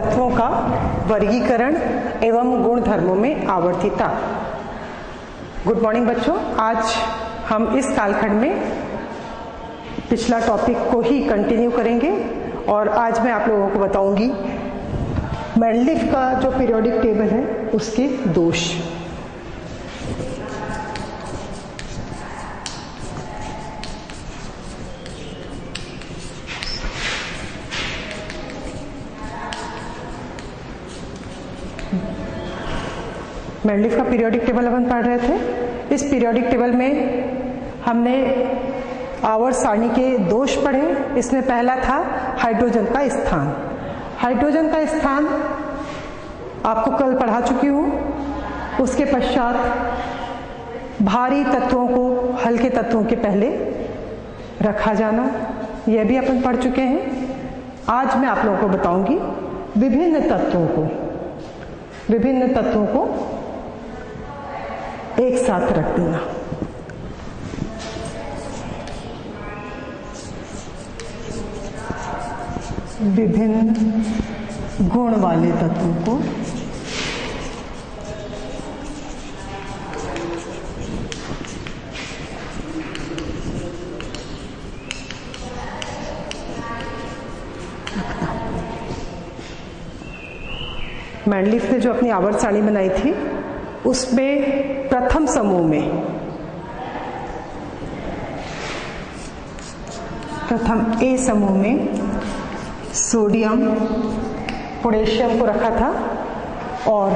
तत्वों का वर्गीकरण एवं गुण धर्मों में आवर्तिता। गुड मॉर्निंग बच्चों, आज हम इस कालखंड में पिछला टॉपिक को ही कंटिन्यू करेंगे और आज मैं आप लोगों को बताऊंगी मेंडलीफ का जो पीरियोडिक टेबल है उसके दोष। मेंडलीफ का पीरियोडिक टेबल अपन पढ़ रहे थे। इस पीरियोडिक टेबल में हमने आवर्त सारणी के दोष पढ़े। इसमें पहला था हाइड्रोजन का स्थान। हाइड्रोजन का स्थान आपको कल पढ़ा चुकी हूँ। उसके पश्चात भारी तत्वों को हल्के तत्वों के पहले रखा जाना, यह भी अपन पढ़ चुके हैं। आज मैं आप लोगों को बताऊंगी विभिन्न तत्वों को एक साथ रख देना। विभिन्न गुण वाले तत्वों को मेंडलीफ ने जो अपनी आवर्त सारणी बनाई थी उसमें प्रथम समूह में प्रथम ए समूह में सोडियम पोटेशियम को रखा था और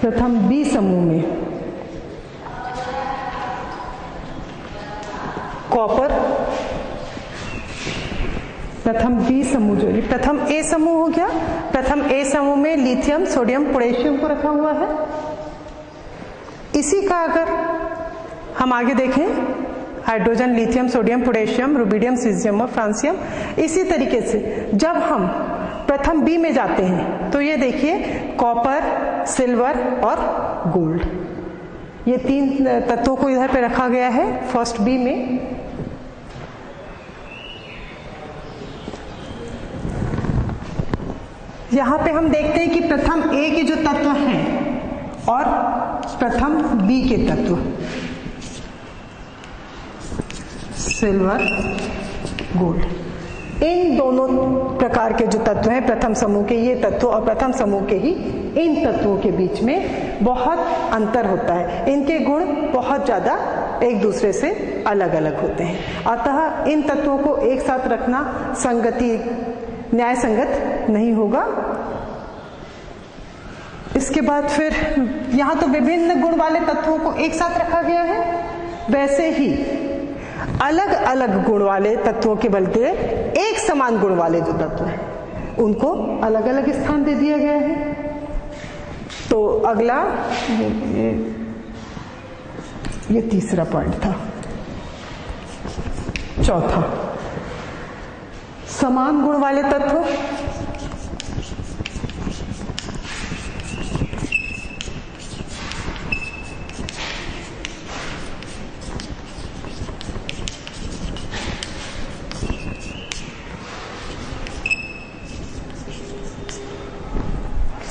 प्रथम बी समूह में कॉपर, प्रथम बी समूह जो प्रथम ए समूह हो गया, प्रथम ए समूह में लिथियम सोडियम पोटेशियम को रखा हुआ है। इसी का अगर हम आगे देखें, hydrogen lithium sodium potassium rubidium caesium और फ्रांसियम, इसी तरीके से जब हम प्रथम बी में जाते हैं तो ये देखिए कॉपर, सिल्वर और गोल्ड, ये तीन तत्वों को इधर पे रखा गया है फर्स्ट बी में। यहां पे हम देखते हैं कि प्रथम ए के जो तत्व हैं और प्रथम बी के तत्व सिल्वर गोल्ड, इन दोनों प्रकार के जो तत्व हैं प्रथम समूह के ये तत्व और प्रथम समूह के ही इन तत्वों के बीच में बहुत अंतर होता है। इनके गुण बहुत ज्यादा एक दूसरे से अलग अलग होते हैं। अतः इन तत्वों को एक साथ रखना न्याय संगत नहीं होगा। इसके बाद फिर यहां तो विभिन्न गुण वाले तत्वों को एक साथ रखा गया है, वैसे ही अलग अलग गुण वाले तत्वों के बदले एक समान गुण वाले जो तत्व हैं उनको अलग अलग स्थान दे दिया गया है। तो अगला ये तीसरा पॉइंट था। चौथा, समान गुण वाले तत्व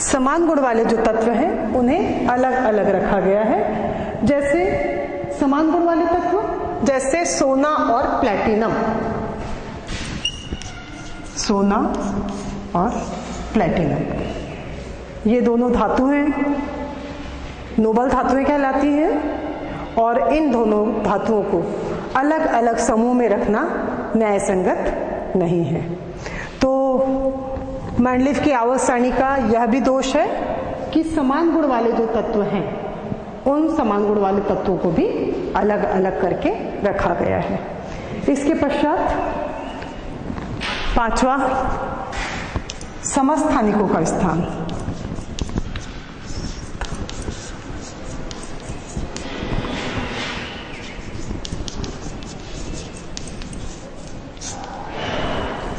समान गुण वाले जो तत्व हैं उन्हें अलग अलग रखा गया है। जैसे समान गुण वाले तत्व जैसे सोना और प्लैटिनम, सोना और प्लैटिनम ये दोनों धातु हैं, नोबल धातुएं कहलाती हैं और इन दोनों धातुओं को अलग अलग समूह में रखना न्याय संगत नहीं है। तो मेंडलीफ की आवर्त सारणी का यह भी दोष है कि समान गुण वाले जो तत्व हैं उन समान गुण वाले तत्वों को भी अलग अलग करके रखा गया है। इसके पश्चात पांचवा, समस्थानिकों का स्थान।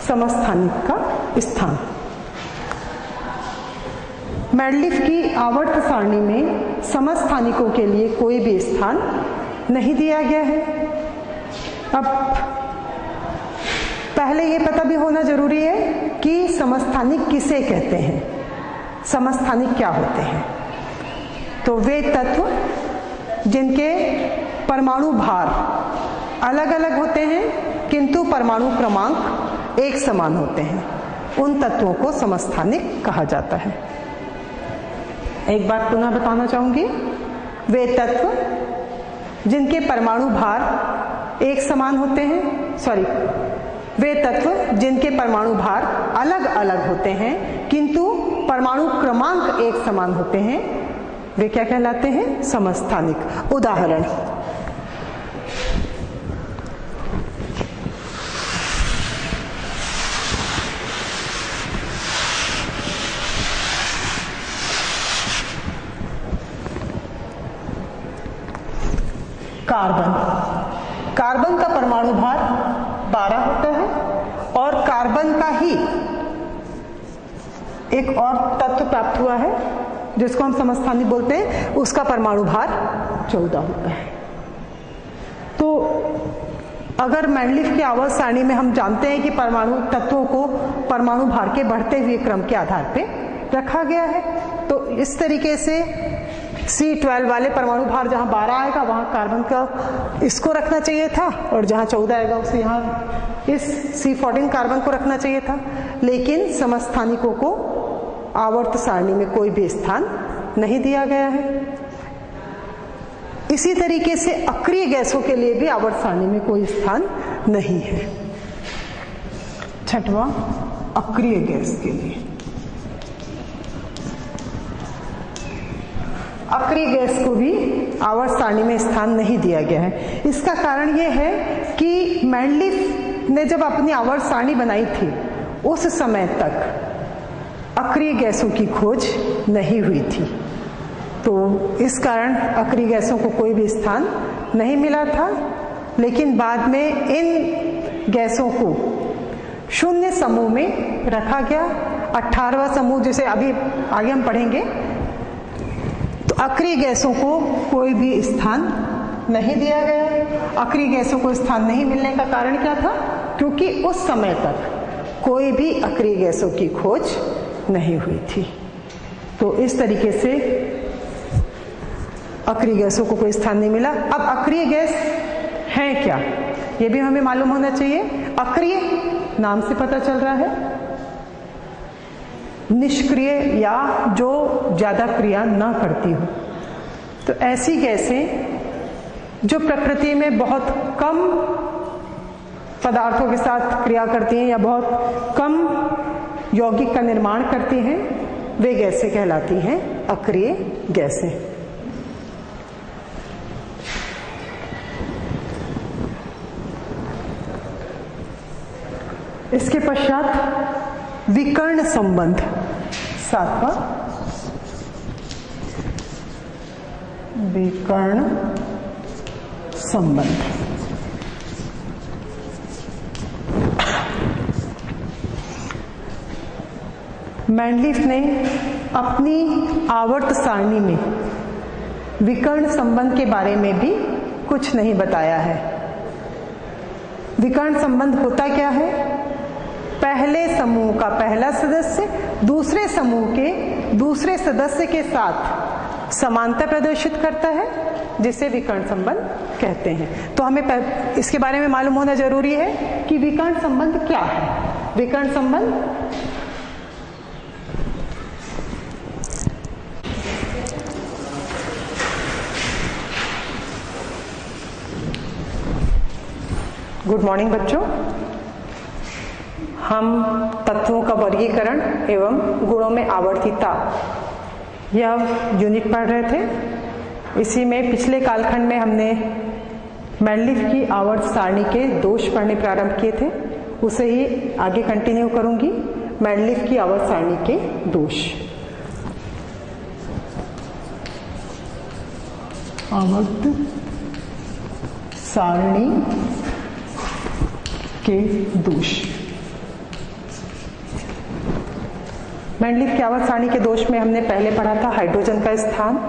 समस्थानिक का स्थान मेंडलीफ की आवर्त सारणी में समस्थानिकों के लिए कोई भी स्थान नहीं दिया गया है। अब पहले ये पता भी होना जरूरी है कि समस्थानिक किसे कहते हैं, समस्थानिक क्या होते हैं। तो वे तत्व जिनके परमाणु भार अलग अलग होते हैं किंतु परमाणु क्रमांक एक समान होते हैं, उन तत्वों को समस्थानिक कहा जाता है। एक बात पुनः बताना चाहूंगी, वे तत्व जिनके परमाणु भार एक समान होते हैं, वे तत्व जिनके परमाणु भार अलग अलग होते हैं किंतु परमाणु क्रमांक एक समान होते हैं, वे क्या कहलाते हैं, समस्थानिक। उदाहरण, कार्बन, कार्बन का परमाणु भार 12 होता है और कार्बन का ही एक और तत्व प्राप्त हुआ है जिसको हम समस्थानिक बोलते हैं, उसका परमाणु भार 14 होता है। तो अगर मैंडलीफ की आवर्त सारणी में हम जानते हैं कि परमाणु तत्वों को परमाणु भार के बढ़ते हुए क्रम के आधार पर रखा गया है, तो इस तरीके से C12 वाले परमाणु भार जहां 12 आएगा वहां कार्बन का इसको रखना चाहिए था, और जहां 14 आएगा उसे यहाँ इस C14 कार्बन को रखना चाहिए था। लेकिन समस्थानिकों को आवर्त सारणी में कोई भी स्थान नहीं दिया गया है। इसी तरीके से अक्रिय गैसों के लिए भी आवर्त सारणी में कोई स्थान नहीं है। छठवां, अक्रिय गैस के लिए अक्रिय गैस को भी आवर्त सारणी में स्थान नहीं दिया गया है। इसका कारण यह है कि मैंडलीफ ने जब अपनी आवर्त सारणी बनाई थी उस समय तक अक्रिय गैसों की खोज नहीं हुई थी, तो इस कारण अक्रिय गैसों को कोई भी स्थान नहीं मिला था। लेकिन बाद में इन गैसों को शून्य समूह में रखा गया, 18वां समूह जिसे अभी आगे हम पढ़ेंगे। तो अक्रिय गैसों को कोई भी स्थान नहीं दिया गया। अक्रिय गैसों को स्थान नहीं मिलने का कारण क्या था? क्योंकि उस समय तक कोई भी अक्रिय गैसों की खोज नहीं हुई थी। तो इस तरीके से अक्रिय गैसों को कोई स्थान नहीं मिला। अब अक्रिय गैस है क्या, ये भी हमें मालूम होना चाहिए। अक्रिय नाम से पता चल रहा है, निष्क्रिय या जो ज्यादा क्रिया ना करती हो। तो ऐसी गैसें जो प्रकृति में बहुत कम पदार्थों के साथ क्रिया करती हैं या बहुत कम यौगिक का निर्माण करती हैं, वे गैसें कहलाती हैं अक्रिय गैसें। इसके पश्चात विकर्ण संबंध, 7वां, विकर्ण संबंध। मैंडलीफ ने अपनी आवर्त सारणी में विकर्ण संबंध के बारे में भी कुछ नहीं बताया है। विकर्ण संबंध होता क्या है? पहले समूह का पहला सदस्य दूसरे समूह के दूसरे सदस्य के साथ समानता प्रदर्शित करता है, जिसे विकर्ण संबंध कहते हैं। तो हमें इसके बारे में मालूम होना जरूरी है कि विकर्ण संबंध क्या है। विकर्ण संबंध गुड मॉर्निंग बच्चों, हम तत्वों का वर्गीकरण एवं गुणों में आवर्तिता यह यूनिट पढ़ रहे थे। इसी में पिछले कालखंड में हमने मैंडलीफ की आवर्त सारणी के दोष पढ़ने प्रारंभ किए थे, उसे ही आगे कंटिन्यू करूंगी। मैंडलीफ की आवर्त सारणी के दोष। आवर्त सारणी के दोष। मैंडलीफ की आवर्त सारणी के दोष में हमने पहले पढ़ा था हाइड्रोजन का स्थान,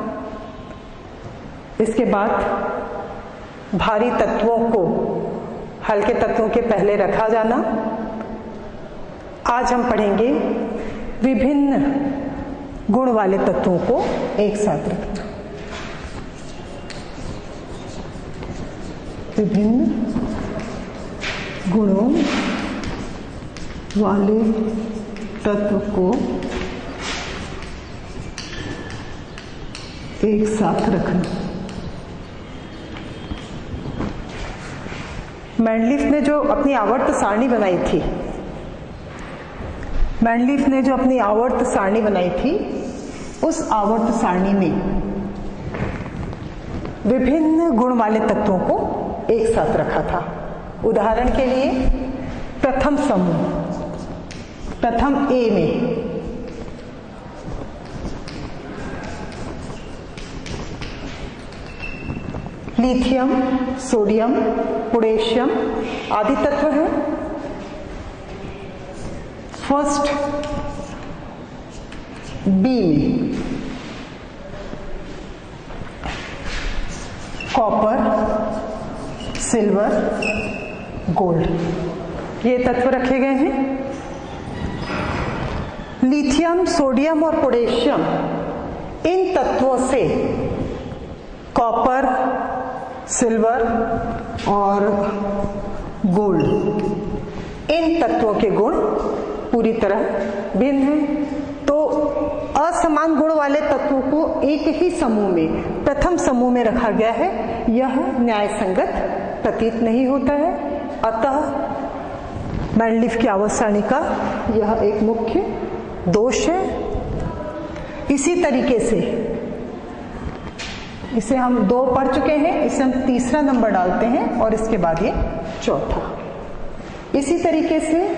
इसके बाद भारी तत्वों को हल्के तत्वों के पहले रखा जाना, आज हम पढ़ेंगे विभिन्न गुण वाले तत्वों को एक साथ रखना। विभिन्न गुणों वाले तत्व को एक साथ रखना। मैंडलीफ ने जो अपनी आवर्त सारणी बनाई थी, उस आवर्त सारणी में विभिन्न गुण वाले तत्वों को एक साथ रखा था। उदाहरण के लिए प्रथम समूह, प्रथम ए में लिथियम, सोडियम, पोटेशियम आदि तत्व हैं। फर्स्ट बी में कॉपर, सिल्वर, गोल्ड ये तत्व रखे गए हैं। लिथियम, सोडियम और पोटेशियम इन तत्वों से कॉपर, सिल्वर और गोल्ड इन तत्वों के गुण पूरी तरह भिन्न हैं। तो असमान गुण वाले तत्वों को एक ही समूह में, प्रथम समूह में रखा गया है, यह न्याय संगत प्रतीत नहीं होता है। अतः मैंडलीफ की आवर्त सारणी का यह एक मुख्य दोष है। इसी तरीके से इसे हम 2 पढ़ चुके हैं, इसे हम तीसरा नंबर डालते हैं और इसके बाद ये चौथा। इसी तरीके से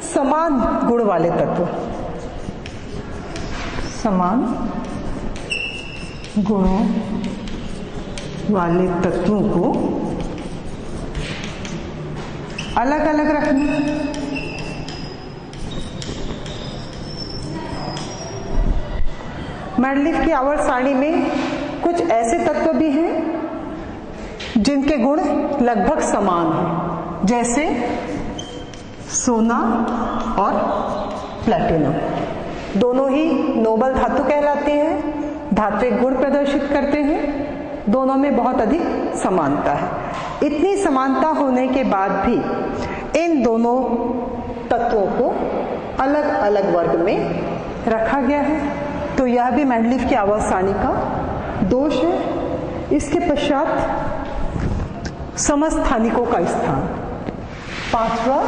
समान गुण वाले तत्व, समान गुणों वाले तत्वों को अलग अलग रखना। मैंडलीफ की आवर्त सारणी में कुछ ऐसे तत्व भी हैं जिनके गुण लगभग समान हैं, जैसे सोना और प्लैटिनम। दोनों ही नोबल धातु कहलाते हैं, धात्विक गुण प्रदर्शित करते हैं, दोनों में बहुत अधिक समानता है। इतनी समानता होने के बाद भी इन दोनों तत्वों को अलग अलग वर्ग में रखा गया है, तो यह भी मैंडलीफ की आवर्त सारणी का दोष है। इसके पश्चात समस्थानिकों का स्थान, पांचवा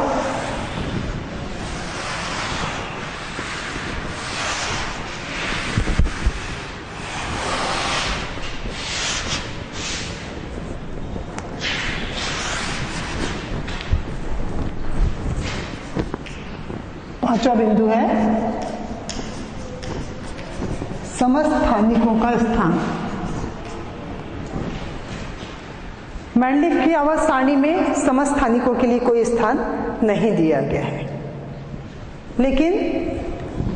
बिंदु है समस्थानिकों का स्थान। मैंडलीफ की आवर्त सारणी में समस्थानिकों के लिए कोई स्थान नहीं दिया गया है, लेकिन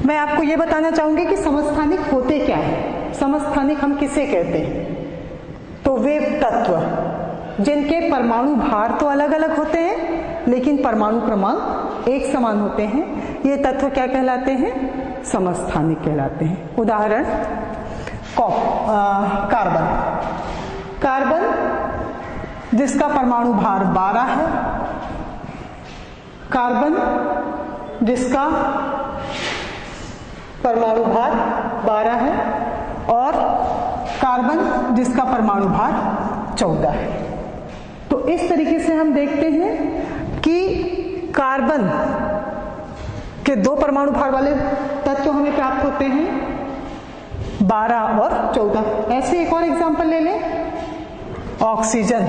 मैं आपको यह बताना चाहूंगी कि समस्थानिक होते क्या है। समस्थानिक हम किसे कहते हैं? तो वे तत्व जिनके परमाणु भार तो अलग अलग होते हैं लेकिन परमाणु क्रमांक एक समान होते हैं, ये तत्व क्या कहलाते हैं? समस्थानिक कहलाते हैं। उदाहरण कार्बन, कार्बन जिसका परमाणु भार 12 है, कार्बन जिसका परमाणु भार 12 है और कार्बन जिसका परमाणु भार 14 है। तो इस तरीके से हम देखते हैं कि कार्बन के 2 परमाणु भार वाले तत्व हमें प्राप्त होते हैं, 12 और 14। ऐसे एक और एग्जांपल ले लें, ऑक्सीजन,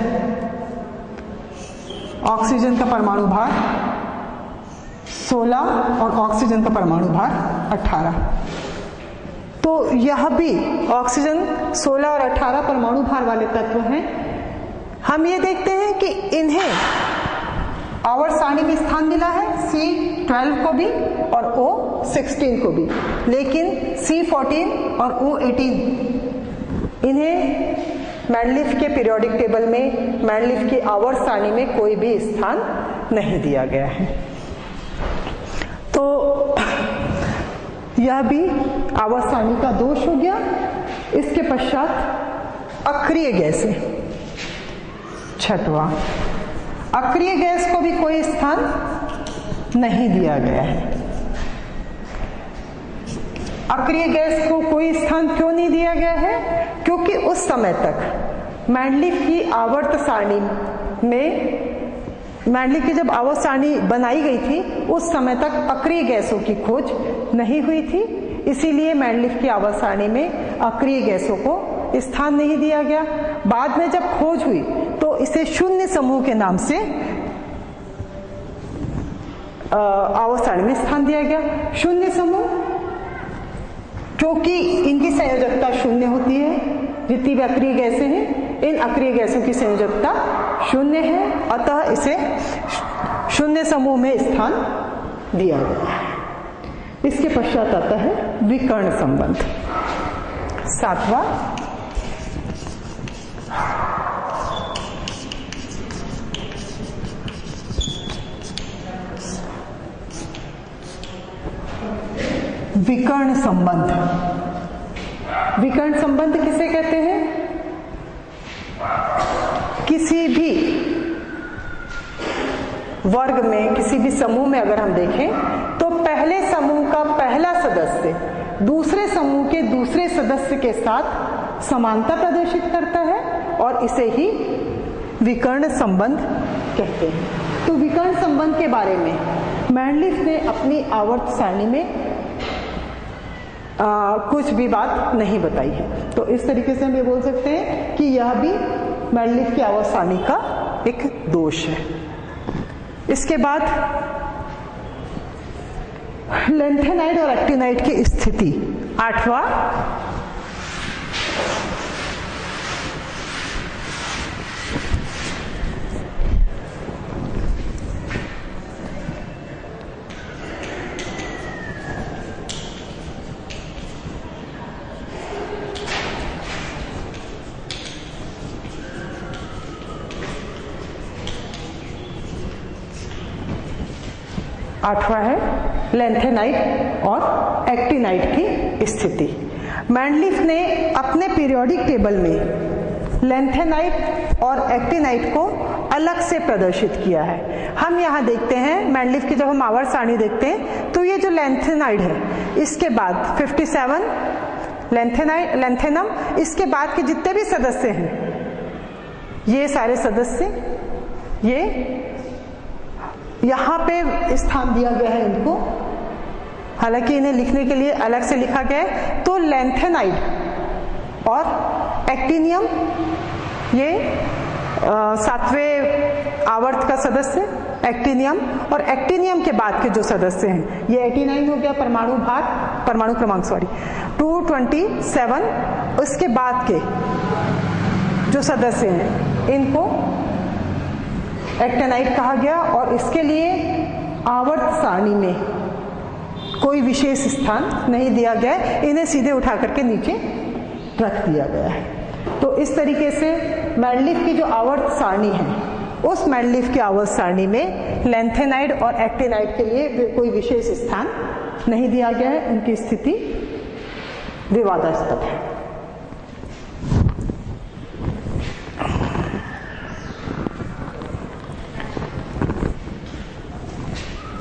ऑक्सीजन का परमाणु भार 16 और ऑक्सीजन का परमाणु भार 18। तो यह भी ऑक्सीजन 16 और 18 परमाणु भार वाले तत्व हैं। हम ये देखते हैं कि इन्हें आवर्त सारणी में स्थान मिला है C12 को भी और O16 को भी, लेकिन C14 और O18 इन्हें मैंडलीफ के पीरियोडिक टेबल में, मैंडलीफ की आवर्त सारणी में कोई भी स्थान नहीं दिया गया है। तो यह भी आवर्त सारणी का दोष हो गया। इसके पश्चात अक्रिय गैसें, छठवां, अक्रिय गैस को भी कोई स्थान नहीं दिया गया है। अक्रिय गैस को कोई स्थान क्यों नहीं दिया गया है? क्योंकि उस समय तक मेंडलीफ की आवर्त सारणी में, मेंडलीफ की जब आवर्त सारणी बनाई गई थी उस समय तक अक्रिय गैसों की खोज नहीं हुई थी, इसीलिए मेंडलीफ की आवर्त सारणी में अक्रिय गैसों को स्थान नहीं दिया गया। बाद में जब खोज हुई तो इसे शून्य समूह के नाम से आवर्त सारणी में स्थान दिया गया। शून्य समूह क्योंकि इनकी संयोजकता शून्य होती है, जितनी भी अक्रिय गैसें हैं इन अक्रिय गैसों की संयोजकता शून्य है, अतः इसे शून्य समूह में स्थान दिया गया। इसके पश्चात आता है विकर्ण संबंध, सातवां। विकर्ण संबंध, विकर्ण संबंध किसे कहते हैं? किसी भी वर्ग में, किसी भी समूह में अगर हम देखें तो पहले समूह का पहला सदस्य दूसरे समूह के दूसरे सदस्य के साथ समानता प्रदर्शित करता है और इसे ही विकर्ण संबंध कहते हैं। तो विकर्ण संबंध के बारे में मेंडलीफ ने अपनी आवर्त सारणी में कुछ भी बात नहीं बताई है। तो इस तरीके से हम ये बोल सकते हैं कि यह भी मेंडलीफ की आवर्त सारणी का एक दोष है। इसके बाद लेंथेनाइड और एक्टिनाइड की स्थिति, आठवां। आठवां है लेंथेनाइड और एक्टिनाइड की स्थिति। मेंडलीफ ने अपने पीरियोडिक टेबल में लेंथेनाइड और एक्टिनाइड को अलग से प्रदर्शित किया है। हम यहाँ देखते हैं मेंडलीफ की जब हम आवर्त सारणी देखते हैं तो ये जो लेंथेनाइड है इसके बाद 57 लेंथेनम, इसके बाद के जितने भी सदस्य हैं ये सारे सदस्य ये यहाँ पे स्थान दिया गया है इनको, हालांकि इन्हें लिखने के लिए अलग से लिखा गया है। तो लेंथेनाइड और एक्टिनियम ये सातवें आवर्त का सदस्य, एक्टिनियम, और एक्टिनियम के बाद के जो सदस्य हैं ये 89 हो गया परमाणु भार, परमाणु क्रमांक 227, उसके बाद के जो सदस्य हैं इनको एक्टिनाइड कहा गया और इसके लिए आवर्त सारणी में कोई विशेष स्थान नहीं दिया गया, इन्हें सीधे उठा करके नीचे रख दिया गया है। तो इस तरीके से मेंडलीफ की जो आवर्त सारणी है उस मेंडलीफ की आवर्त सारणी में लेंथेनाइड और एक्टिनाइड के लिए कोई विशेष स्थान नहीं दिया गया है, उनकी स्थिति विवादास्पद है।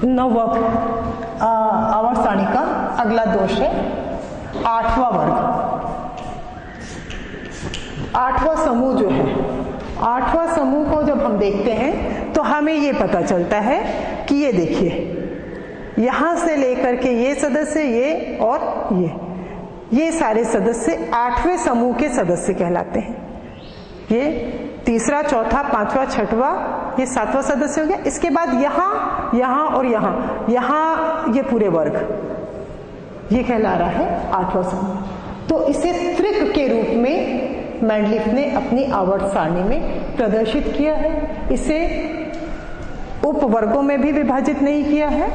नौवां आवर्त सारणी का अगला दोष है आठवां वर्ग। आठवां समूह जो है, आठवां समूह को जब हम देखते हैं तो हमें ये पता चलता है कि ये देखिए यहां से लेकर के ये सदस्य, ये और ये सारे सदस्य आठवें समूह के सदस्य कहलाते हैं। ये तीसरा, चौथा, पांचवा, छठवां, ये सातवां सदस्य हो गया। इसके बाद यहाँ, यहाँ और यहाँ, यहाँ ये पूरे वर्ग, ये कहला रहा है आठवां समूह। तो इसे त्रिक के रूप में मेंडलीफ ने अपनी आवर्त सारणी में प्रदर्शित किया है। इसे उपवर्गों में भी विभाजित नहीं किया है।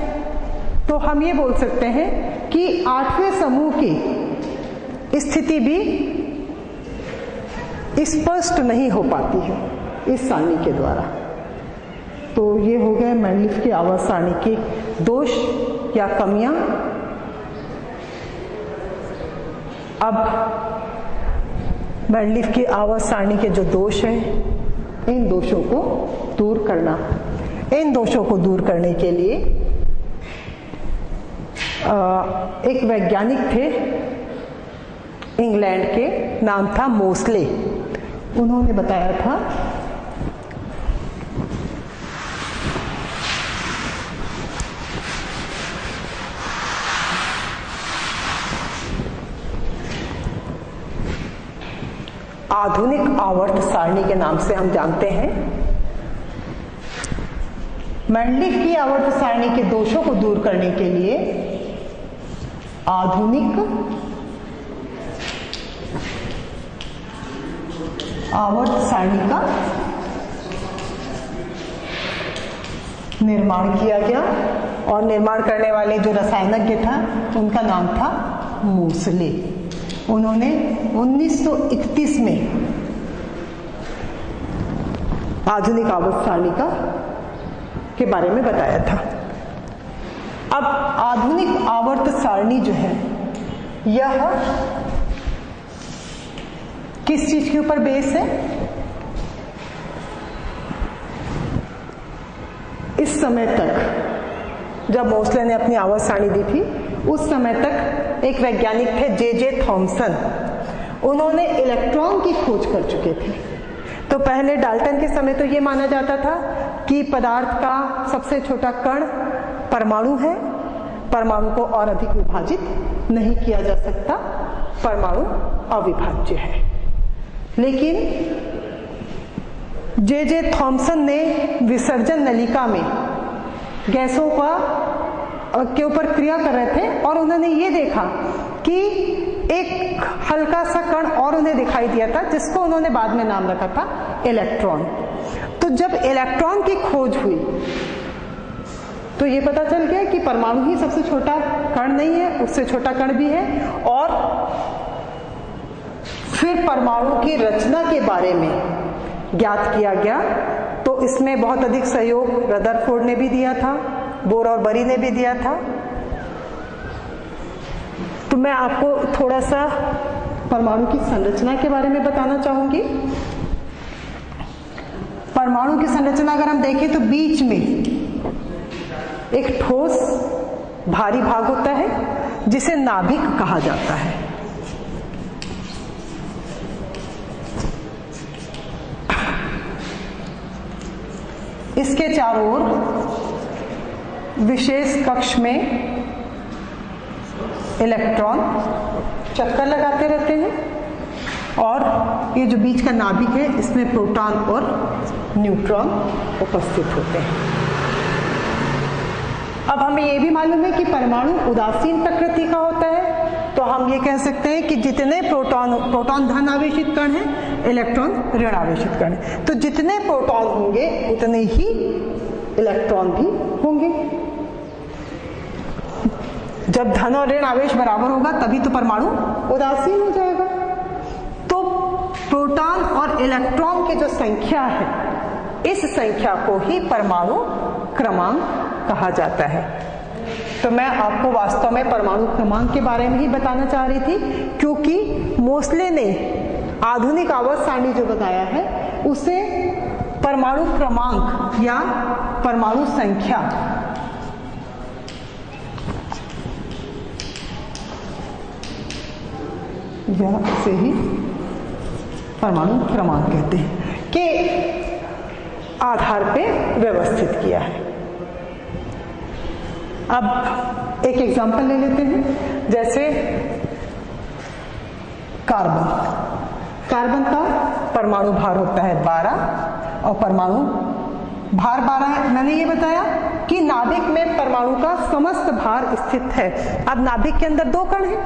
तो हम ये बोल सकते हैं कि आठवें समूह की स्थिति भी स्पष्ट नहीं हो पाती है इस सारणी के द्वारा। तो ये हो गए मेंडलीफ की आवर्त सारणी के दोष या कमियां। अब मैंडलीफ की आवर्त सारणी के जो दोष हैं, इन दोषों को दूर करना। इन दोषों को दूर करने के लिए एक वैज्ञानिक थे इंग्लैंड के, नाम था मोसले। उन्होंने बताया था आधुनिक आवर्त सारणी के नाम से हम जानते हैं। मैंडलीफ की आवर्त सारणी के दोषों को दूर करने के लिए आधुनिक आवर्त सारणी का निर्माण किया गया और निर्माण करने वाले जो रसायनज्ञ था उनका नाम था मोसले। उन्होंने 1931 में आधुनिक आवर्त सारणी के बारे में बताया था। अब आधुनिक आवर्त सारणी जो है यह किस चीज के ऊपर बेस है? इस समय तक जब मोसले ने अपनी आवर्त सारणी दी थी, उस समय तक एक वैज्ञानिक थे जे थॉमसन। उन्होंने इलेक्ट्रॉन की खोज कर चुके थे। तो पहले डाल्टन के समय तो ये माना जाता था कि पदार्थ का सबसे छोटा कण परमाणु है, परमाणु को और अधिक विभाजित नहीं किया जा सकता, परमाणु अविभाज्य है। लेकिन जे थॉमसन ने विसर्जन नलिका में गैसों के ऊपर क्रिया कर रहे थे और उन्होंने ये देखा कि एक हल्का सा कण और उन्हें दिखाई दिया था, जिसको उन्होंने बाद में नाम रखा था इलेक्ट्रॉन। तो जब इलेक्ट्रॉन की खोज हुई तो ये पता चल गया कि परमाणु ही सबसे छोटा कण नहीं है, उससे छोटा कण भी है। और फिर परमाणु की रचना के बारे में ज्ञात किया गया। तो इसमें बहुत अधिक सहयोग रदरफोर्ड ने भी दिया था, बोर और बरी ने भी दिया था। तो मैं आपको थोड़ा सा परमाणु की संरचना के बारे में बताना चाहूंगी। परमाणु की संरचना अगर हम देखें तो बीच में एक ठोस भारी भाग होता है जिसे नाभिक कहा जाता है। इसके चारों ओर विशेष कक्ष में इलेक्ट्रॉन चक्कर लगाते रहते हैं और ये जो बीच का नाभिक है इसमें प्रोटॉन और न्यूट्रॉन उपस्थित होते हैं। अब हमें ये भी मालूम है कि परमाणु उदासीन प्रकृति का होता है। तो हम ये कह सकते हैं कि जितने प्रोटॉन धन आवेशित कण हैं, इलेक्ट्रॉन ऋण आवेशित कण हैं। तो जितने प्रोटॉन होंगे उतने ही इलेक्ट्रॉन भी होंगे। जब धन और ऋण आवेश बराबर होगा तभी तो परमाणु उदासीन हो जाएगा। तो प्रोटॉन और इलेक्ट्रॉन की जो संख्या है, इस संख्या को ही परमाणु क्रमांक कहा जाता है। तो मैं आपको वास्तव में परमाणु क्रमांक के बारे में ही बताना चाह रही थी, क्योंकि मोसले ने आधुनिक आवर्त सारणी जो बताया है उसे परमाणु क्रमांक या परमाणु संख्या या से ही परमाणु क्रमांक कहते हैं के आधार पे व्यवस्थित किया है। अब एक एग्जांपल ले लेते हैं, जैसे कार्बन का परमाणु भार होता है 12 और परमाणु भार 12 है। मैंने ये बताया कि नाभिक में परमाणु का समस्त भार स्थित है। अब नाभिक के अंदर दो कण हैं,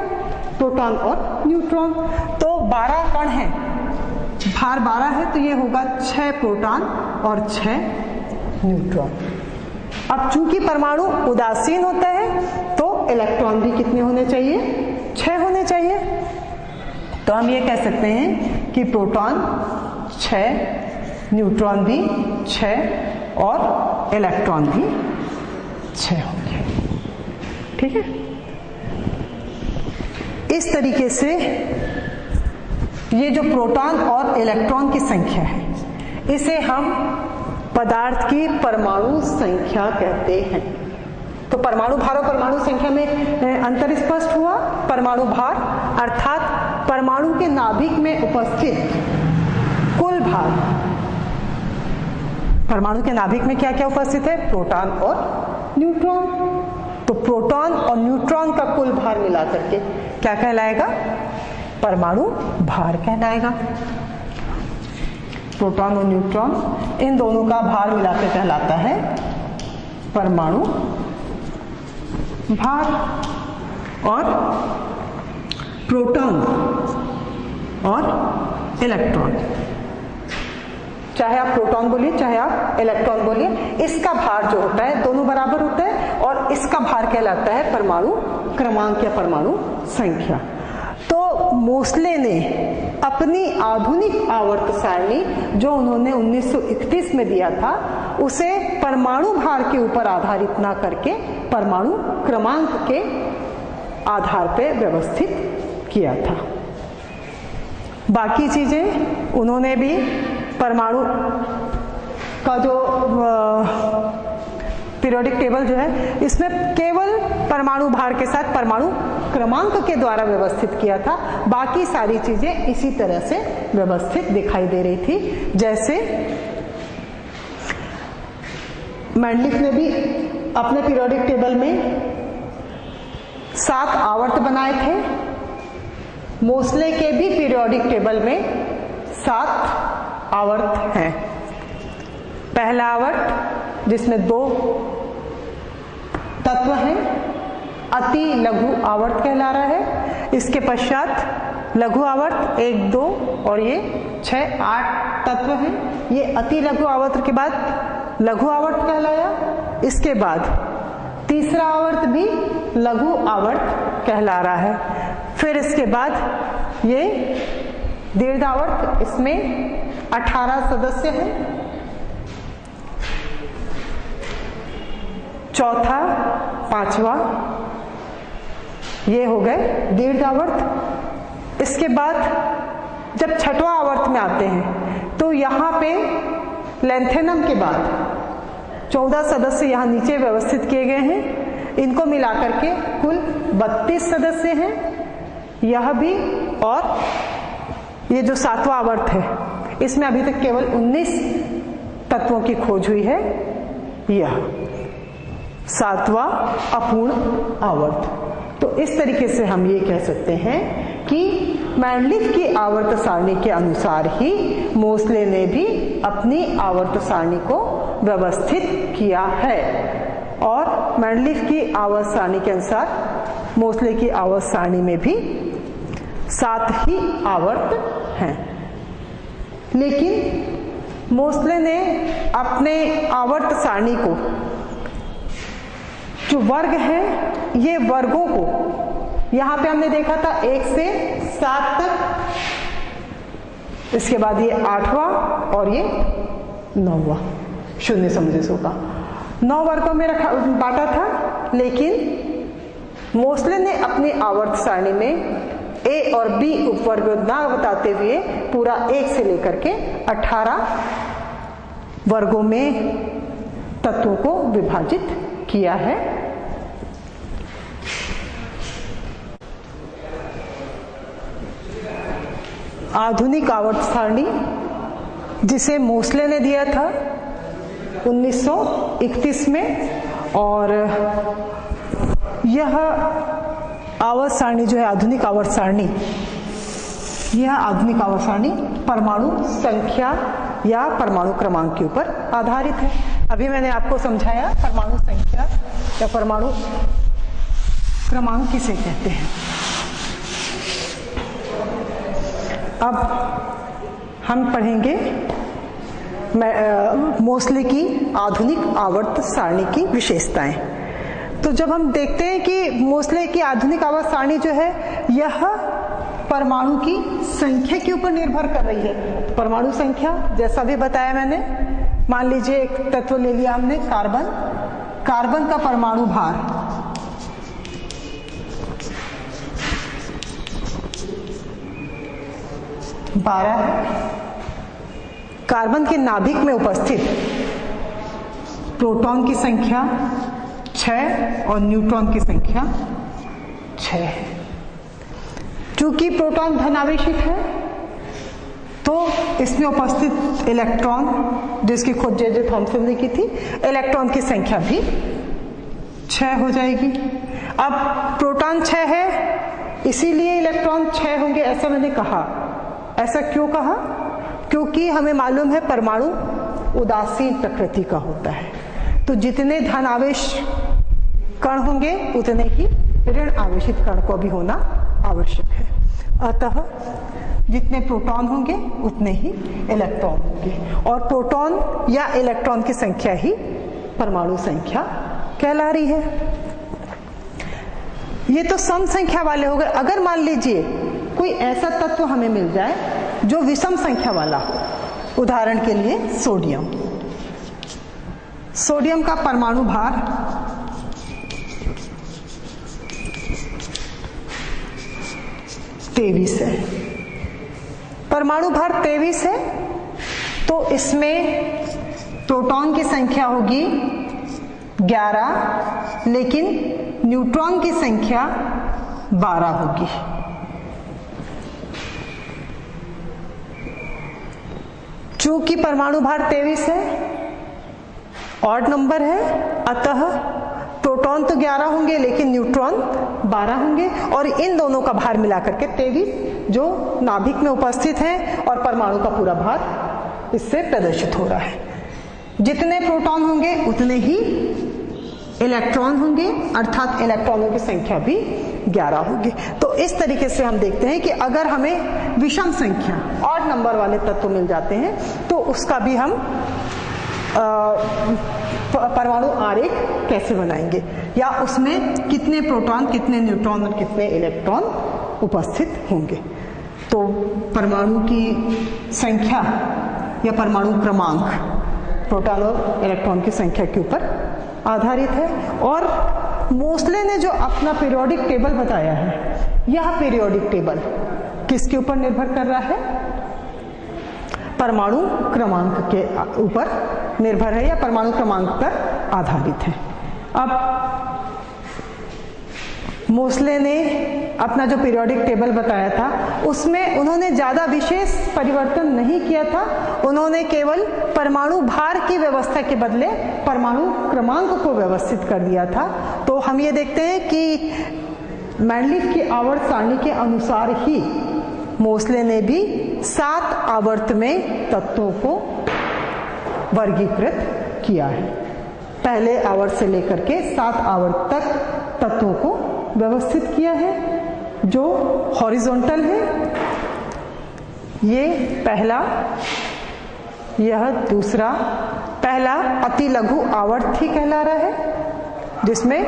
प्रोटॉन और न्यूट्रॉन। तो 12 कण हैं, भार 12 है, तो ये होगा 6 प्रोटॉन और 6 न्यूट्रॉन। अब चूंकि परमाणु उदासीन होता है तो इलेक्ट्रॉन भी कितने होने चाहिए? 6 होने चाहिए। तो हम ये कह सकते हैं कि प्रोटॉन 6, न्यूट्रॉन भी 6 और इलेक्ट्रॉन भी 6 होंगे। ठीक है। इस तरीके से ये जो प्रोटॉन और इलेक्ट्रॉन की संख्या है, इसे हम पदार्थ की परमाणु संख्या कहते हैं। तो परमाणु भार और परमाणु संख्या में अंतर स्पष्ट हुआ। परमाणु भार अर्थात परमाणु के नाभिक में उपस्थित कुल भार। परमाणु के नाभिक में क्या क्या उपस्थित है? प्रोटॉन और न्यूट्रॉन। तो प्रोटॉन और न्यूट्रॉन का कुल भार मिलाकर के क्या कहलाएगा? परमाणु भार कहलाएगा। प्रोटॉन और न्यूट्रॉन इन दोनों का भार मिलाकर कहलाता है परमाणु भार। और प्रोटॉन और इलेक्ट्रॉन, चाहे आप प्रोटॉन बोलिए चाहे आप इलेक्ट्रॉन बोलिए, इसका भार जो होता है दोनों बराबर होता है और इसका भार कहलाता है परमाणु क्रमांक या परमाणु संख्या। तो मोस्ले ने अपनी आधुनिक आवर्त सारणी जो उन्होंने 1931 में दिया था, उसे परमाणु भार के ऊपर आधारित ना करके परमाणु क्रमांक के आधार पर व्यवस्थित किया था। बाकी चीजें उन्होंने भी परमाणु का जो पीरियोडिक टेबल जो है, इसमें केवल परमाणु भार के साथ परमाणु क्रमांक के द्वारा व्यवस्थित किया था। बाकी सारी चीजें इसी तरह से व्यवस्थित दिखाई दे रही थी। जैसे मेंडलिफ ने भी अपने पीरियोडिक टेबल में 7 आवर्त बनाए थे। मोस्ले के भी पीरियोडिक टेबल में 7 आवर्त हैं। पहला आवर्त जिसमें 2 तत्व हैं, अति लघु आवर्त कहला रहा है। इसके पश्चात लघु आवर्त 1, 2 और ये 6, 8 तत्व हैं। ये अति लघु आवर्त के बाद लघु आवर्त कहलाया। इसके बाद तीसरा आवर्त भी लघु आवर्त कहला रहा है। फिर इसके बाद ये दीर्घ आवर्त, इसमें 18 सदस्य हैं। चौथा, पांचवा ये हो गए दीर्घ आवर्त। इसके बाद जब छठवां आवर्त में आते हैं तो यहाँ पे लेंथेनम के बाद 14 सदस्य यहाँ नीचे व्यवस्थित किए गए हैं। इनको मिलाकर के कुल 32 सदस्य हैं यह भी। और ये जो 7वां आवर्त है, इसमें अभी तक केवल 19 तत्वों की खोज हुई है। यह 7वां अपूर्ण आवर्त। तो इस तरीके से हम ये कह सकते हैं कि मेंडलिफ की आवर्त सारणी के अनुसार ही मोस्ले ने भी अपनी आवर्त सारणी को व्यवस्थित किया है। और मेंडलिफ की आवर्त सारणी के अनुसार मोस्ले की आवर्त सारणी में भी 7 ही आवर्त हैं। लेकिन मोस्ले ने अपने आवर्त सारणी को, जो वर्ग हैं, ये वर्गों को यहाँ पे हमने देखा था 1 से 7 तक, इसके बाद ये 8वां और ये 9वां 0 समझे सो का 9 वर्गों में बांटा था। लेकिन मोस्ले ने अपनी आवर्त सारणी में ए और बी उपवर्ग ना बताते हुए पूरा 1 से लेकर के 18 वर्गों में तत्वों को विभाजित किया है। आधुनिक आवर्त सारणी जिसे मोस्ले ने दिया था 1931 में, और यह आवर्त सारणी जो है आधुनिक आवर्त सारणी, यह आधुनिक आवर्त सारणी परमाणु संख्या या परमाणु क्रमांक के ऊपर आधारित है। अभी मैंने आपको समझाया परमाणु संख्या या परमाणु क्रमांक किसे कहते हैं। अब हम पढ़ेंगे मोस्ले की आधुनिक आवर्त सारणी की विशेषताएं। तो जब हम देखते हैं कि मोस्ले की आधुनिक आवर्त सारणी जो है यह परमाणु की संख्या के ऊपर निर्भर कर रही है। परमाणु संख्या जैसा भी बताया मैंने, मान लीजिए एक तत्व ले लिया हमने कार्बन, कार्बन का परमाणु भार 12 है। कार्बन के नाभिक में उपस्थित प्रोटॉन की संख्या 6 और न्यूट्रॉन की संख्या 6 है। चूंकि प्रोटॉन धनावेशित है तो इसमें उपस्थित इलेक्ट्रॉन, जिसकी खोज जे थॉमसन ने की थी, इलेक्ट्रॉन की संख्या भी 6 हो जाएगी। अब प्रोटॉन 6 है, इसीलिए इलेक्ट्रॉन 6 होंगे ऐसा मैंने कहा। ऐसा क्यों कहा? क्योंकि हमें मालूम है परमाणु उदासीन प्रकृति का होता है, तो जितने धन आवेश कण होंगे उतने ही ऋण आवेशित कण को भी होना आवश्यक है। अतः जितने प्रोटॉन होंगे उतने ही इलेक्ट्रॉन होंगे, और प्रोटॉन या इलेक्ट्रॉन की संख्या ही परमाणु संख्या कहला रही है। ये तो सम संख्या वाले हो गए। अगर मान लीजिए कोई ऐसा तत्व हमें मिल जाए जो विषम संख्या वाला हो, उदाहरण के लिए सोडियम। सोडियम का परमाणु भार 23 है। परमाणु भार 23 है तो इसमें प्रोटॉन की संख्या होगी 11, लेकिन न्यूट्रॉन की संख्या 12 होगी। चूंकि परमाणु भार 23 है, ऑड नंबर है, अतः प्रोटॉन तो 11 होंगे लेकिन न्यूट्रॉन 12 होंगे, और इन दोनों का भार मिलाकर के 23 जो नाभिक में उपस्थित हैं, और परमाणु का पूरा भार इससे प्रदर्शित हो रहा है। जितने प्रोटॉन होंगे उतने ही इलेक्ट्रॉन होंगे, अर्थात इलेक्ट्रॉनों की संख्या भी 11 होगी। तो इस तरीके से हम देखते हैं कि अगर हमें विषम संख्या, ऑड नंबर वाले तत्व मिल जाते हैं तो उसका भी हम परमाणु आरेख कैसे बनाएंगे, या उसमें कितने प्रोटॉन, कितने न्यूट्रॉन और कितने इलेक्ट्रॉन उपस्थित होंगे। तो परमाणु की संख्या या परमाणु क्रमांक प्रोटॉन और इलेक्ट्रॉन की संख्या के ऊपर आधारित है। और मोसले ने जो अपना पीरियोडिक टेबल बताया है, यह पीरियोडिक टेबल किसके ऊपर निर्भर कर रहा है? परमाणु क्रमांक के ऊपर निर्भर है, या परमाणु क्रमांक पर आधारित है। अब मोसले ने अपना जो पीरियोडिक टेबल बताया था उसमें उन्होंने ज्यादा विशेष परिवर्तन नहीं किया था। उन्होंने केवल परमाणु भार की व्यवस्था के बदले परमाणु क्रमांक को व्यवस्थित कर दिया था। तो हम ये देखते हैं कि मैंडलीफ की आवर्त सारणी के अनुसार ही मोसले ने भी 7 आवर्त में तत्वों को वर्गीकृत किया है। पहले आवर्त से लेकर के 7 आवर्त तक तत्वों को व्यवस्थित किया है, जो हॉरिजॉन्टल है। ये पहला, यह दूसरा। पहला अति लघु आवर्त ही कहला रहा है, जिसमें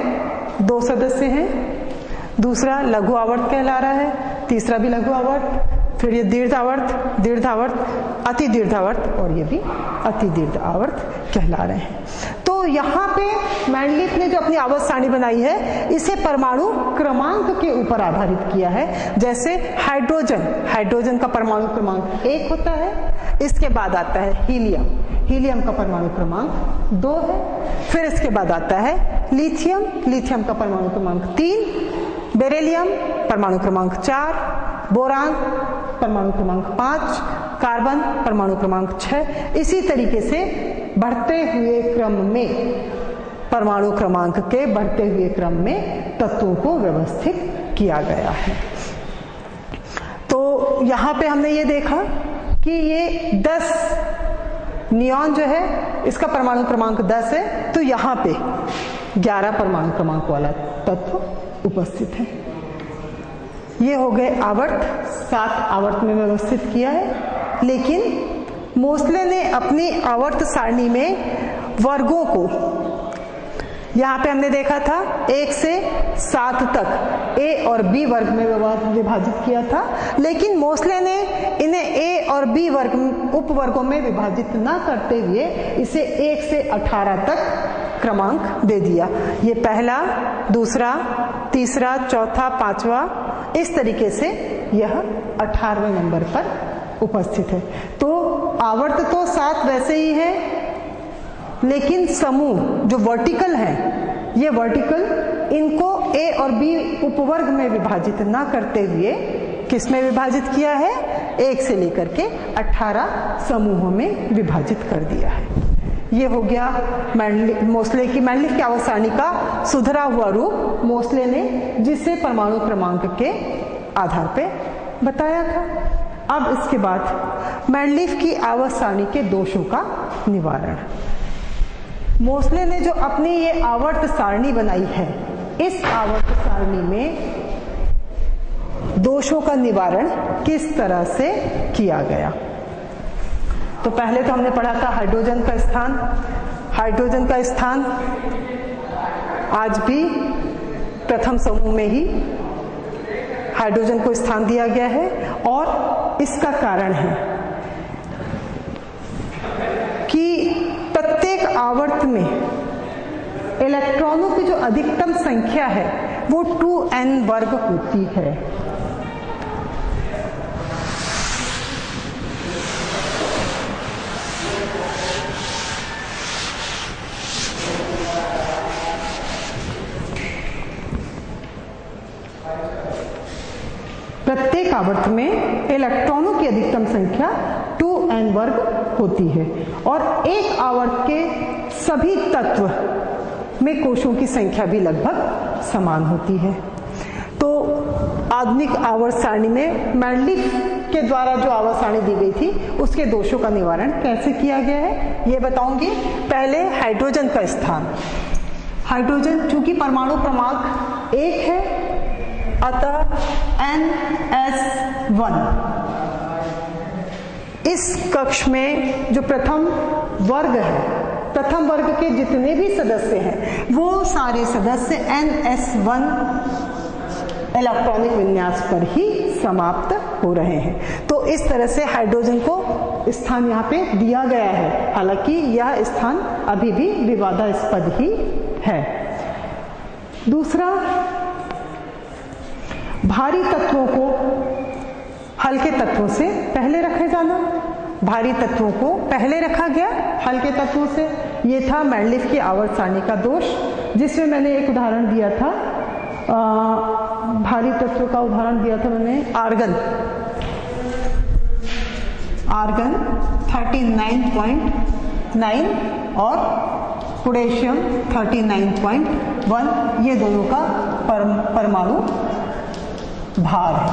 2 सदस्य हैं। दूसरा लघु आवर्त कहला रहा है, तीसरा भी लघु आवर्त, फिर ये दीर्घावर्त, दीर्घावर्त, अति दीर्घावर्त, और ये भी अति दीर्घ आवर्त कहला रहे हैं। तो यहाँ पे मैंडलीफ ने जो अपनी आवर्त सारणी बनाई है, इसे परमाणु क्रमांक के ऊपर आधारित किया है। जैसे हाइड्रोजन का परमाणु क्रमांक 1 होता है, इसके बाद आता है हीलियम का परमाणु क्रमांक 2 है, फिर इसके बाद आता है लिथियम का परमाणु क्रमांक 3, बेरिलियम परमाणु क्रमांक 4, बोरान परमाणु क्रमांक 5, कार्बन परमाणु क्रमांक 6। इसी तरीके से बढ़ते हुए क्रम में, परमाणु क्रमांक के बढ़ते हुए क्रम में तत्वों को व्यवस्थित किया गया है। तो यहाँ पे हमने ये देखा कि ये 10 नियॉन जो है इसका परमाणु क्रमांक 10 है, तो यहाँ पे 11 परमाणु क्रमांक वाला तत्व उपस्थित है। ये हो गए आवर्त, 7 आवर्त में व्यवस्थित किया है। लेकिन मोसले ने अपनी आवर्त सारणी में वर्गों को, यहाँ पे हमने देखा था 1 से 7 तक ए और बी वर्ग में विभाजित किया था, लेकिन मोसले ने इन्हें ए और बी वर्ग उपवर्गों में विभाजित ना करते हुए इसे 1 से 18 तक क्रमांक दे दिया। ये पहला, दूसरा, तीसरा, चौथा, 5वां, इस तरीके से यह 18वें नंबर पर उपस्थित है। तो आवर्त तो 7 वैसे ही है, लेकिन समूह जो वर्टिकल है, ये वर्टिकल इनको ए और बी उपवर्ग में विभाजित ना करते हुए किस में विभाजित किया है, 1 से लेकर के 18 समूहों में विभाजित कर दिया है। ये हो गया मोसले की आवर्त सारणी का सुधरा हुआ रूप मोसले ने, जिसे परमाणु क्रमांक के आधार पे बताया था। अब इसके बाद मैंडलीफ की आवर्त सारणी के दोषों का निवारण। मोसले ने जो अपनी ये आवर्त सारणी बनाई है, इस आवर्त सारणी में दोषों का निवारण किस तरह से किया गया। तो पहले तो हमने पढ़ा था हाइड्रोजन का स्थान। हाइड्रोजन का स्थान आज भी प्रथम समूह में ही हाइड्रोजन को स्थान दिया गया है, और इसका कारण है कि प्रत्येक आवर्त में इलेक्ट्रॉनों की जो अधिकतम संख्या है वो 2n वर्ग होती है। प्रत्येक आवर्त में इलेक्ट्रॉनों की अधिकतम संख्या 2n वर्ग होती है, और एक आवर्त के सभी तत्व में कोशों की संख्या भी लगभग समान होती है। तो आधुनिक आवर्त सारणी में मैंडलीफ के द्वारा जो आवर्त सारणी दी गई थी, उसके दोषों का निवारण कैसे किया गया है ये बताऊंगी। पहले हाइड्रोजन का स्थान। हाइड्रोजन चूंकि परमाणु क्रमांक 1 है, अतः NS1 इस कक्ष में जो प्रथम वर्ग है, प्रथम वर्ग के जितने भी सदस्य हैं वो सारे सदस्य NS1 इलेक्ट्रॉनिक विन्यास पर ही समाप्त हो रहे हैं। तो इस तरह से हाइड्रोजन को स्थान यहाँ पे दिया गया है, हालांकि यह स्थान अभी भी विवादास्पद ही है। दूसरा, भारी तत्वों को हल्के तत्वों से पहले रखे जाना। भारी तत्वों को पहले रखा गया हल्के तत्वों से। ये था मैंडलीफ की आवर्त सारणी का दोष, जिसमें मैंने एक उदाहरण दिया था। भारी तत्व का उदाहरण दिया था मैंने, आर्गन। आर्गन 39.9 और पोटेशियम 39.1, ये दोनों का परमाणु भार है।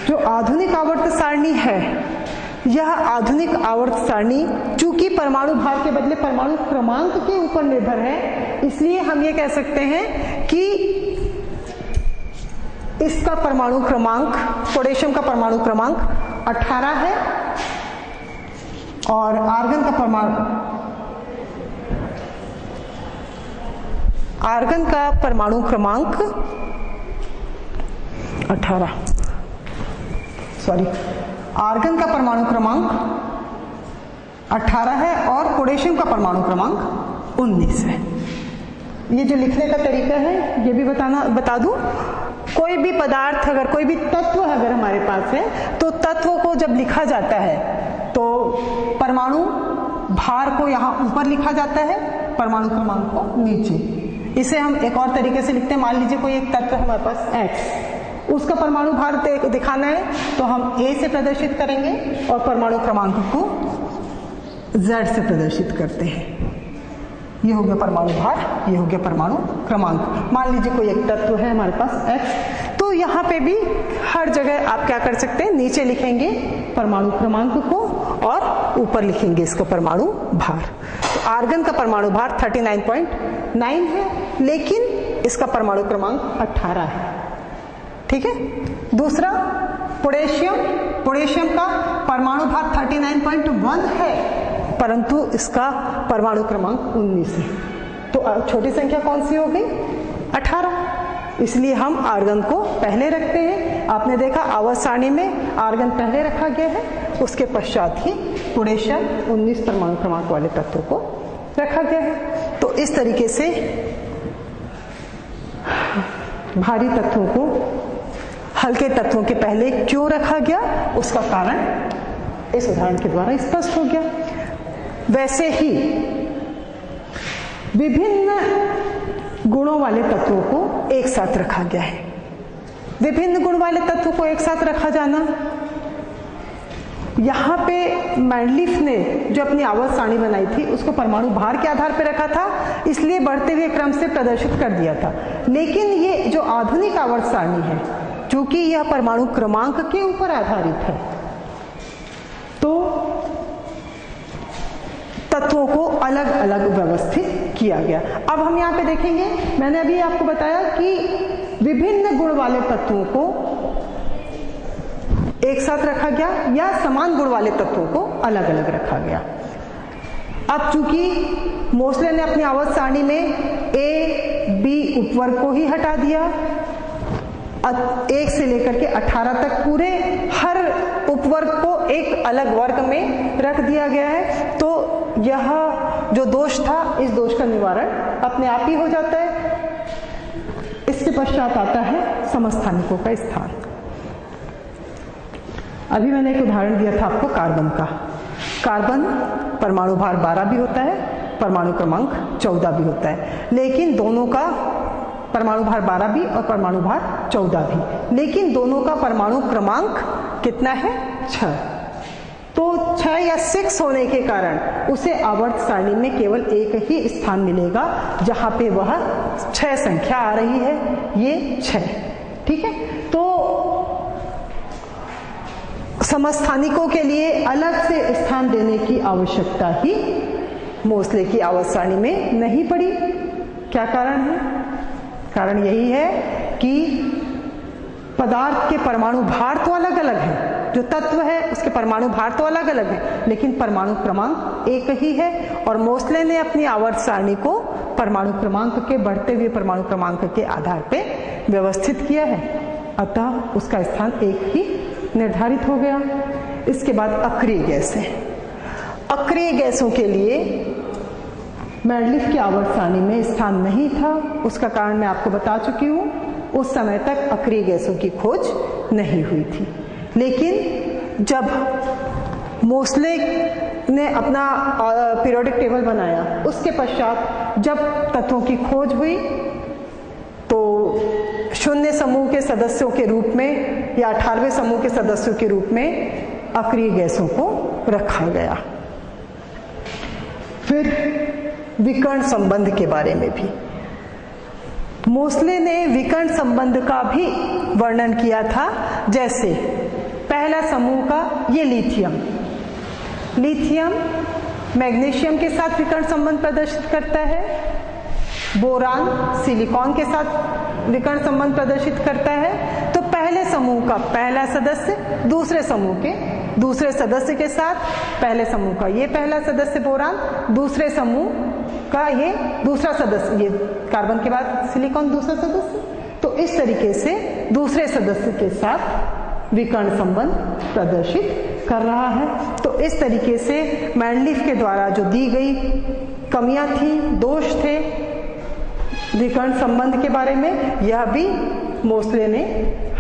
जो आधुनिक आवर्त सारणी है, यह आधुनिक आवर्त सारणी चूंकि परमाणु भार के बदले परमाणु क्रमांक के ऊपर निर्भर है, इसलिए हम ये कह सकते हैं कि इसका परमाणु क्रमांक, पोटेशियम का परमाणु क्रमांक 18 है और आर्गन का परमाणु क्रमांक 18, आर्गन का परमाणु क्रमांक 18 है और पोटेशियम का परमाणु क्रमांक 19 है। ये जो लिखने का तरीका है ये भी बता दूं। कोई भी पदार्थ, अगर कोई भी तत्व अगर हमारे पास है, तो तत्व को जब लिखा जाता है तो परमाणु भार को यहाँ ऊपर लिखा जाता है, परमाणु क्रमांक को नीचे। इसे हम एक और तरीके से लिखते हैं। मान लीजिए कोई एक तत्व है हमारे पास X, उसका परमाणु भार दिखाना है तो हम A से प्रदर्शित करेंगे और परमाणु क्रमांक को Z से प्रदर्शित करते हैं। ये हो गया परमाणु भार, ये हो गया परमाणु क्रमांक। मान लीजिए कोई एक तत्व है हमारे पास X, तो यहाँ पे भी हर जगह आप क्या कर सकते हैं, नीचे लिखेंगे परमाणु क्रमांक को और ऊपर लिखेंगे इसका परमाणु भार। तो आर्गन का परमाणु भार 39.9 है, लेकिन इसका परमाणु क्रमांक 18 है। ठीक है। दूसरा, पोटेशियम का परमाणु भार 39.1 है, परंतु इसका परमाणु क्रमांक 19 है। तो छोटी संख्या कौन सी हो गई, 18। इसलिए हम आर्गन को पहले रखते हैं। आपने देखा आवर्त सारणी में आर्गन पहले रखा गया है, उसके पश्चात ही पोटेशियम 19 परमाणु क्रमांक वाले तत्व को रखा गया है। तो इस तरीके से भारी तत्वों को हल्के तत्वों के पहले क्यों रखा गया, उसका कारण इस उदाहरण के द्वारा स्पष्ट हो गया। वैसे ही विभिन्न गुणों वाले तत्वों को एक साथ रखा गया है। विभिन्न गुण वाले तत्वों को एक साथ रखा जाना, यहाँ पे मैंडलीफ ने जो अपनी आवर्त सारणी बनाई थी उसको परमाणु भार के आधार पर रखा था, इसलिए बढ़ते हुए क्रम से प्रदर्शित कर दिया था। लेकिन ये जो आधुनिक आवर्त सारणी है, चूंकि यह परमाणु क्रमांक के ऊपर आधारित है, तो तत्वों को अलग अलग व्यवस्थित किया गया। अब हम यहाँ पे देखेंगे, मैंने अभी आपको बताया कि विभिन्न गुण वाले तत्वों को एक साथ रखा गया या समान गुण वाले तत्वों को अलग अलग रखा गया। अब चूंकि मोसले ने अपनी आवर्त सारणी में ए बी उपवर्ग को ही हटा दिया, 1 से लेकर के 18 तक पूरे हर उपवर्ग को एक अलग वर्ग में रख दिया गया है, तो यह जो दोष था, इस दोष का निवारण अपने आप ही हो जाता है। इसके पश्चात आता है समस्थानिकों का स्थान। अभी मैंने एक उदाहरण दिया था आपको कार्बन का। कार्बन परमाणु भार 12 भी होता है, परमाणु क्रमांक 14 भी होता है, लेकिन दोनों का परमाणु भार 12 भी और परमाणु भार 14 भी, लेकिन दोनों का परमाणु क्रमांक कितना है? 6। तो 6 या 6 होने के कारण उसे आवर्त सारणी में केवल एक ही स्थान मिलेगा जहां पे वह 6 संख्या आ रही है, ये 6। ठीक है, तो समस्थानिकों के लिए अलग से स्थान देने की आवश्यकता ही मोसले की आवर्त सारणी में नहीं पड़ी। क्या कारण है? कारण यही है कि पदार्थ के परमाणु भार तो अलग अलग है, जो तत्व है उसके परमाणु भार तो अलग अलग है, लेकिन परमाणु क्रमांक एक ही है, और मोसले ने अपनी आवर्त सारणी को परमाणु क्रमांक के बढ़ते हुए परमाणु क्रमांक के आधार पर व्यवस्थित किया है, अतः उसका स्थान एक ही निर्धारित हो गया। इसके बाद अक्रिय गैसें। अक्रिय गैसों के लिए मैंडलीफ की आवर्त सारणी में स्थान नहीं था, उसका कारण मैं आपको बता चुकी हूँ। उस समय तक अक्रिय गैसों की खोज नहीं हुई थी, लेकिन जब मोसले ने अपना पीरियोडिक टेबल बनाया, उसके पश्चात जब तत्वों की खोज हुई, तो 0 समूह के सदस्यों के रूप में या 18वें समूह के सदस्यों के रूप में अक्रिय गैसों को रखा गया। फिर विकर्ण संबंध के बारे में भी मोसले ने विकर्ण संबंध का भी वर्णन किया था। जैसे पहला समूह का ये लिथियम मैग्नीशियम के साथ विकर्ण संबंध प्रदर्शित करता है, बोरान सिलिकॉन के साथ विकर्ण संबंध प्रदर्शित करता है। तो पहले समूह का पहला सदस्य दूसरे समूह के दूसरे सदस्य के साथ, पहले समूह का ये पहला सदस्य बोरान, दूसरे समूह का ये दूसरा सदस्य, ये कार्बन के बाद सिलिकॉन दूसरा सदस्य, तो इस तरीके से दूसरे सदस्य के साथ विकर्ण संबंध प्रदर्शित कर रहा है। तो इस तरीके से मैंडलीफ के द्वारा जो दी गई कमियां थी, दोष थे विकर्ण संबंध के बारे में, यह भी मोसले ने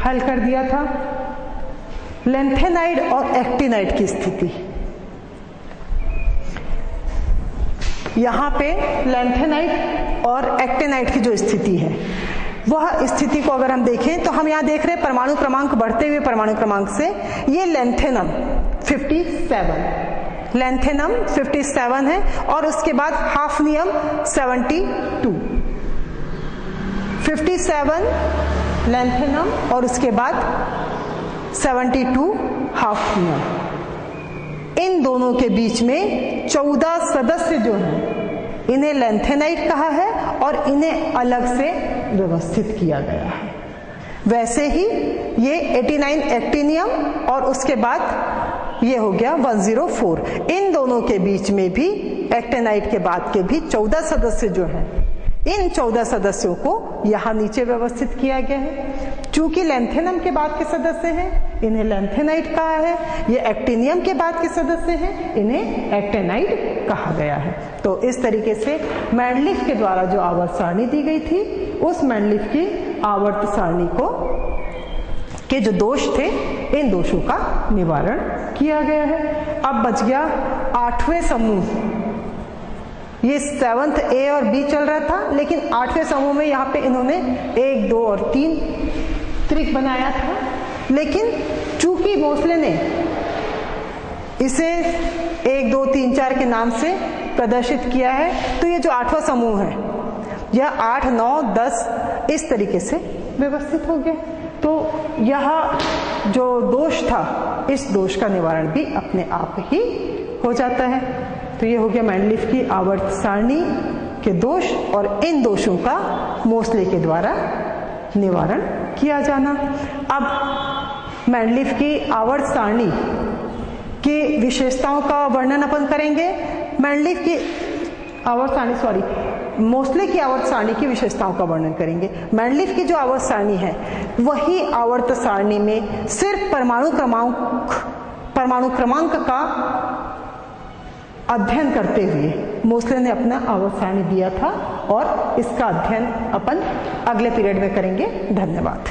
हल कर दिया था। लेंथेनाइड और एक्टिनाइड की स्थिति, यहाँ पे लेंथेनाइड और एक्टिनाइड की जो स्थिति है, वह स्थिति को अगर हम देखें तो हम यहाँ देख रहे हैं परमाणु क्रमांक बढ़ते हुए परमाणु क्रमांक से, ये लेंथेनम 57 है और उसके बाद हाफनियम 72, 57 लेंथेनम और उसके बाद 72 हाफनियम। इन दोनों के बीच में 14 सदस्य जो हैं, इन्हें लेंथेनाइड कहा है और इन्हें अलग से व्यवस्थित किया गया है। वैसे ही ये 89 एक्टिनियम और उसके बाद ये हो गया 104। इन दोनों के बीच में भी एक्टिनाइड के बाद के भी 14 सदस्य जो हैं, इन 14 सदस्यों को यहाँ नीचे व्यवस्थित किया गया है। चूंकि लेंथेनम के बाद के सदस्य हैं, इन्हें लैंथेनाइड कहा है। ये एक्टिनियम के बाद के सदस्य हैं, इन्हें एक्टेनाइड कहा गया है। तो इस तरीके से मैंडलिफ के द्वारा जो आवर्त सारणी दी गई थी, उस मैंडलिफ की आवर्त सारणी को के जो दोष थे, इन दोषों का निवारण किया गया है। अब बच गया 8वें समूह। ये 7th A और B चल रहा था, लेकिन 8वें समूह में यहाँ पे इन्होंने 1, 2 और 3 त्रिक बनाया था, लेकिन चूंकि मोसले ने इसे 1, 2, 3, 4 के नाम से प्रदर्शित किया है, तो ये जो 8वां समूह है यह 8, 9, 10 इस तरीके से व्यवस्थित हो गया। तो यह जो दोष था, इस दोष का निवारण भी अपने आप ही हो जाता है। तो ये हो गया मैंडलिफ की आवर्त सारणी के दोष और इन दोषों का मोसले के द्वारा निवारण किया जाना। अब मैंडलिफ की आवर्त सारणी की विशेषताओं का वर्णन अपन करेंगे। मैंडलिफ की आवर्त सारणी मोसले की आवर्त सारणी की विशेषताओं का वर्णन करेंगे। मैंडलिफ की जो आवर्त सारणी है, वही आवर्त सारणी में सिर्फ परमाणु क्रमांक का अध्ययन करते हुए मोसले ने अपना आवर्त सारणी दिया था, और इसका अध्ययन अपन अगले पीरियड में करेंगे। धन्यवाद।